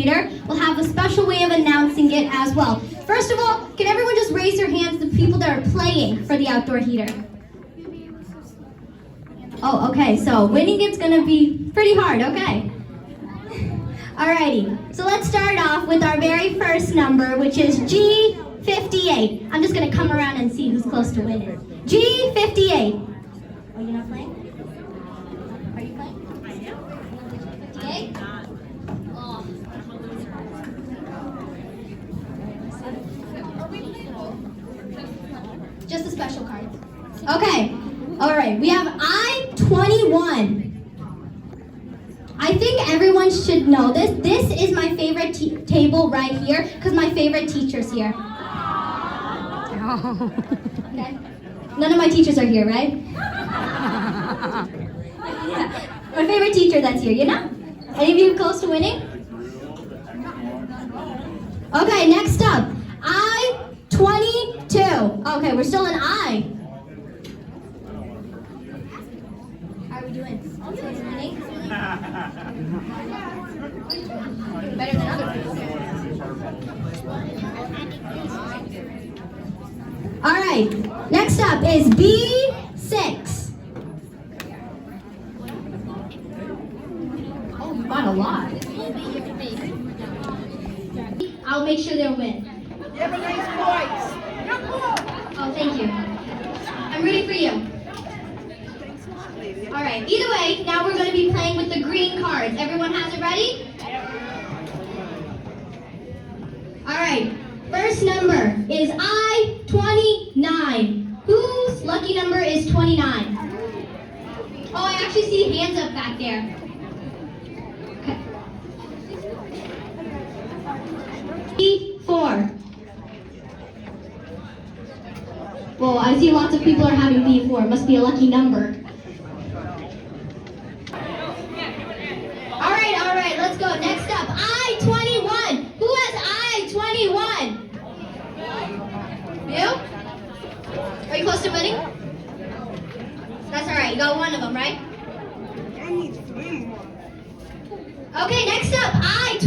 heater, we'll have a special way of announcing it as well. First of all, can everyone just raise their hands, the people that are playing for the outdoor heater? Oh, okay, so winning it's gonna be pretty hard, okay. Alrighty, so let's start off with our very first number, which is G58. I'm just gonna come around and see who's close to winning. G58. Oh, you're not playing? Are you playing? I am. 58? Oh. Just a special card. Okay, alright, we have I-21. I think everyone should know this. This is my favorite table right here because my favorite teacher's here. Okay. None of my teachers are here, right? Yeah. My favorite teacher that's here, you know? Any of you close to winning? Okay, next up. I-22. Okay, we're still in I. How are we doing? Winning? Better than other people. All right, next up is B6. Oh, you got a lot. I'll make sure they'll win. You have a nice voice. Oh, thank you. I'm rooting for you. All right, either way, now we're going to be playing with the green cards. Everyone has it ready? All right, first number is I-29. Whose lucky number is 29? Oh, I actually see hands up back there. Okay. B4. Whoa, I see lots of people are having B4. Must be a lucky number. All right, let's go. Next up, I-21. Who has I-21? You? Are you close to winning? That's all right. You got one of them, right? I need 3 more. Okay, next up, I